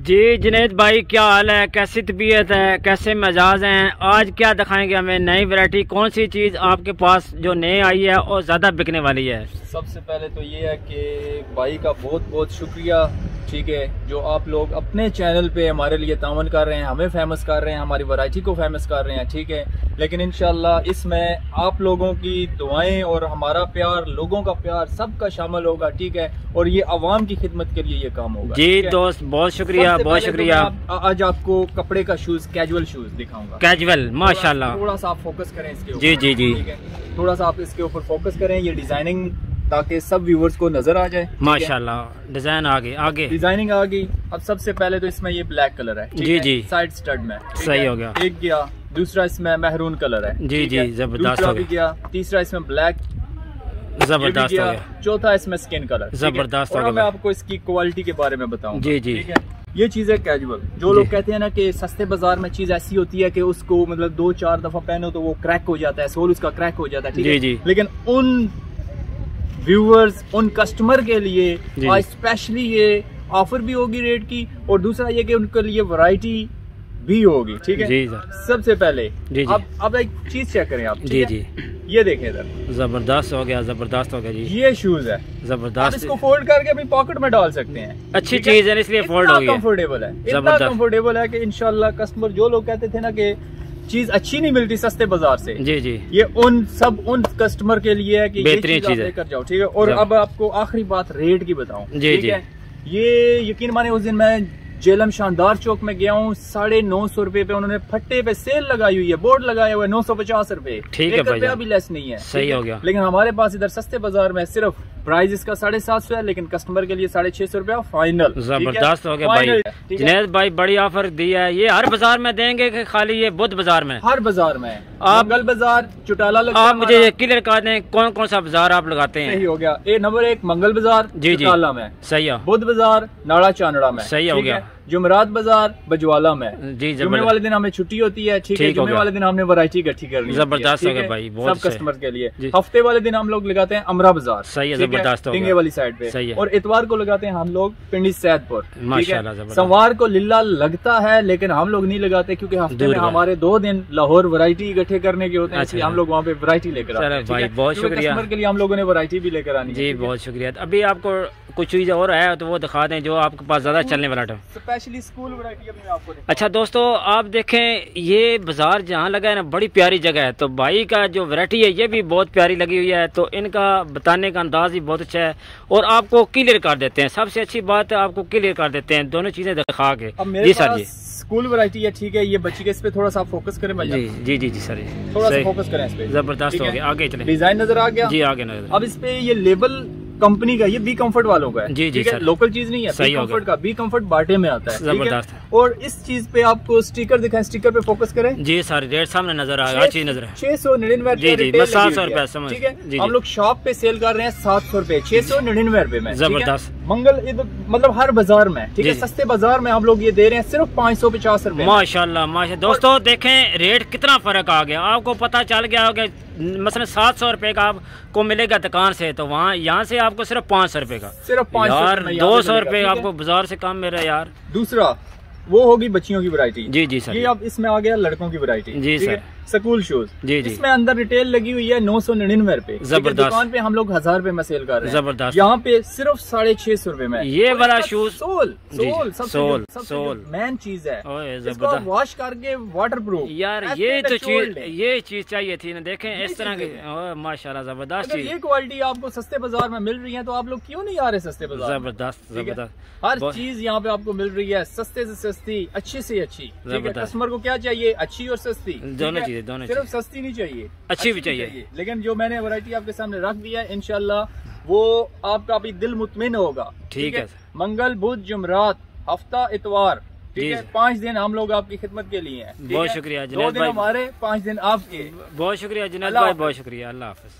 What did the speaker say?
जी जुनैद भाई, क्या हाल है? कैसी तबीयत है? कैसे मिजाज हैं? आज क्या दिखाएंगे हमें नई वैरायटी? कौन सी चीज़ आपके पास जो नई आई है और ज़्यादा बिकने वाली है? सबसे पहले तो ये है कि भाई का बहुत बहुत शुक्रिया, ठीक है, जो आप लोग अपने चैनल पे हमारे लिए तावन कर रहे हैं, हमें फेमस कर रहे हैं, हमारी वैरायटी को फेमस कर रहे हैं, ठीक है। लेकिन इंशाल्लाह इसमें आप लोगों की दुआएं और हमारा प्यार, लोगों का प्यार, सबका शामिल होगा, ठीक है। और ये आवाम की खिदमत के लिए ये काम होगा। जी दोस्त, बहुत शुक्रिया, बहुत शुक्रिया। आज आपको कपड़े का शूज, कैजुअल शूज दिखाऊंगा। कैजुअल, माशाल्लाह। थोड़ा सा आप फोकस करें इसके ऊपर। जी जी जी, ठीक है, थोड़ा सा आप इसके ऊपर फोकस करें, ये डिजाइनिंग, ताकि सब व्यूवर्स को नजर आ जाए। माशाल्लाह, डिजाइन आगे डिजाइनिंग आ गई। अब सबसे पहले तो इसमें ये ब्लैक कलर है, जी जी, साइड स्टड में, सही हो गया। एक गया, दूसरा इसमें महरून कलर है, जी जी, जबरदस्त हो गया। तीसरा इसमें ब्लैक, जबरदस्त हो गया। चौथा इसमें स्किन कलर, जबरदस्त हो गया। मैं आपको इसकी क्वालिटी के बारे में बताऊं। जी जी, ठीक है। ये चीज है कैजुअल। जो लोग कहते हैं ना कि सस्ते बाजार में चीज ऐसी होती है कि उसको मतलब 2-4 दफा पहनो तो वो क्रैक हो जाता है, सोल उसका क्रैक हो जाता है, ठीक है। लेकिन उन व्यूअर्स, उन कस्टमर के लिए आज स्पेशली ये ऑफर भी होगी रेट की, और दूसरा ये कि उनके लिए वैरायटी भी होगी, ठीक है जी सर। सबसे पहले जी जी, अब एक चीज चेक करें आप, जी जी, ये देखें इधर, जबरदस्त हो गया, जबरदस्त हो गया जी। ये शूज है, जबरदस्त। इसको फोल्ड करके अपनी पॉकेट में डाल सकते हैं, अच्छी चीज है, इसलिए फोल्ड हो गया। कंफर्टेबल है, इतना कंफर्टेबल है कि इंशाल्लाह कस्टमर, जो लोग कहते थे ना कि चीज अच्छी नहीं मिलती सस्ते बाजार से, जी जी, ये उन कस्टमर के लिए है कि बेहतरीन चीज लेकर जाओ, ठीक है। और अब आपको आखिरी बात रेट की बताऊं, जी जी, ये यकीन माने उस दिन मैं जेलम शानदार चौक में गया हूँ, 950 रुपए पे उन्होंने फट्टे पे सेल लगाई हुई है, बोर्ड लगाया हुआ है 950 रुपए, ठीक है, रुपया भी लेस नहीं है, सही हो गया। लेकिन हमारे पास इधर सस्ते बाजार में सिर्फ प्राइस इसका 750 है, लेकिन कस्टमर के लिए 650 रुपया फाइनल। जबरदस्त हो गया भाई। जुनैद भाई बड़ी ऑफर दी है। ये हर बाजार में देंगे कि खाली ये बुध बाजार में? हर बाजार में। आप मंगल बाजार, चौटाला लगता है। आप मुझे ये क्लियर कर दें कौन कौन सा बाजार आप लगाते हैं? सही हो गया। नंबर 1 मंगल बाजार, जी जी, चौटाला में, सही है। बुध बाजार नाड़ा चांदड़ा में, सही हो गया। जुमरात बाजार बजवाला में, जी, जुम्मे वाले दिन हमें छुट्टी होती है, ठीक है, जुम्मे वाले दिन हमने वैरायटी इकट्ठी करनी है, जबरदस्त हो गया भाई, सब कस्टमर के लिए। हफ्ते वाले दिन हम लोग लगाते हैं अमरा बाजार, सही है, जबरदस्त, टिंगे वाली साइड पे, सही है। और इतवार को लगाते हैं हम लोग पिंडी सैदपुर, माशाल्लाह। सोमवार को लिल्ला लगता है, लेकिन हम लोग नहीं लगाते क्योंकि हफ्ते में हमारे 2 दिन लाहौर वैरायटी इकट्ठे करने के होते हैं, इसलिए हम लोग वहाँ पे वैरायटी लेकर आते हैं भाई। बहुत शुक्रिया, कस्टमर के लिए हम लोगों ने वैरायटी भी लेकर आनी है। जी बहुत शुक्रिया। अभी आपको कुछ चीज और है तो वो दिखा दें जो आपके पास ज्यादा चलने वाला है, स्पेशली स्कूल वैरायटी अपने आपको। अच्छा दोस्तों, आप देखें ये बाजार जहाँ लगा है ना, बड़ी प्यारी जगह है, तो भाई का जो वैरायटी है ये भी बहुत प्यारी लगी हुई है, तो इनका बताने का अंदाज भी बहुत अच्छा है, और आपको क्लियर कर देते हैं। सबसे अच्छी बात है, आपको क्लियर कर देते हैं दोनों चीजें दिखा के। जी सर, जी स्कूल वैरायटी है, ठीक है। ये बच्ची के इस पे थोड़ा सा फोकस करें भाई। जी जी जी सर, थोड़ा सा फोकस करें इस पे, जबरदस्त हो गया। आगे चले, डिजाइन नजर आ गया, जी आगे नजर। अब इस पे ये लेबल कंपनी का, ये बी कंफर्ट वालों का है, जी जी सर, लोकल चीज नहीं है, बी कंफर्ट का, बी कंफर्ट बाटे में आता है, जबरदस्त। और इस चीज पे आपको स्टिकर दिखाएं, स्टिकर पे फोकस करें। जी सर, रेट सामने नजर आ रहा है, नजर है 699, जी जी, बस 700 रुपए समझ, ठीक है। हम लोग शॉप पे सेल कर रहे हैं 700 रुपए, 699 रुपए में, जबरदस्त। मंगल मतलब हर बाजार में, ठीक है, सस्ते बाजार में हम लोग ये दे रहे हैं सिर्फ 550 रुपए। माशाल्लाह माशाल्लाह। दोस्तों देखें रेट कितना फर्क आ गया, आपको पता चल गया होगा। मसलन 700 रुपए का आपको मिलेगा दुकान से, तो वहाँ यहाँ से आपको सिर्फ 500 रुपए का, सिर्फ 500 यार, 200 रुपए आपको बाजार से कम मिल रहा है यार। दूसरा वो होगी बच्चियों की वैरायटी, जी जी सर। ये अब इसमें आ गया लड़कों की वैरायटी, जी सर, स्कूल शूज, जी जी। इसमें अंदर रिटेल लगी हुई है 999 रुपए, जबरदस्त। दुकान पे हम लोग 1000 रुपए में सेल कर रहे हैं, जबरदस्त। यहाँ पे सिर्फ 650 रुपए में ये वाला शूज, सोल मेन चीज है, इसको वॉश करके वाटर प्रूफ यार, ये तो चीज, ये चीज चाहिए थी ना। देखें इस तरह की, माशाल्लाह जबरदस्त चीज। ये क्वालिटी आपको सस्ते बाजार में मिल रही है, तो आप लोग क्यों नहीं आ रहे सस्ते बाजार? जबरदस्त जबरदस्त, हर चीज यहाँ पे आपको मिल रही है, सस्ते से सस्ती, अच्छी से अच्छी, ठीक है। कस्टमर को क्या चाहिए? अच्छी और सस्ती, दोनों चीजें, दोनों सिर्फ सस्ती नहीं चाहिए, अच्छी भी चाहिए। लेकिन जो मैंने वैरायटी आपके सामने रख दिया है, इंशाल्लाह वो आपका भी दिल मुतमिन होगा, ठीक है। मंगल बुध जुमरात, हफ्ता इतवार, ठीक है, 5 दिन हम लोग आपकी खिदमत के लिए हैं। बहुत शुक्रिया जुनैद भाई, हमारे 5 दिन आपके। बहुत शुक्रिया जुनैद भाई, बहुत शुक्रिया। अल्लाह हाफिज।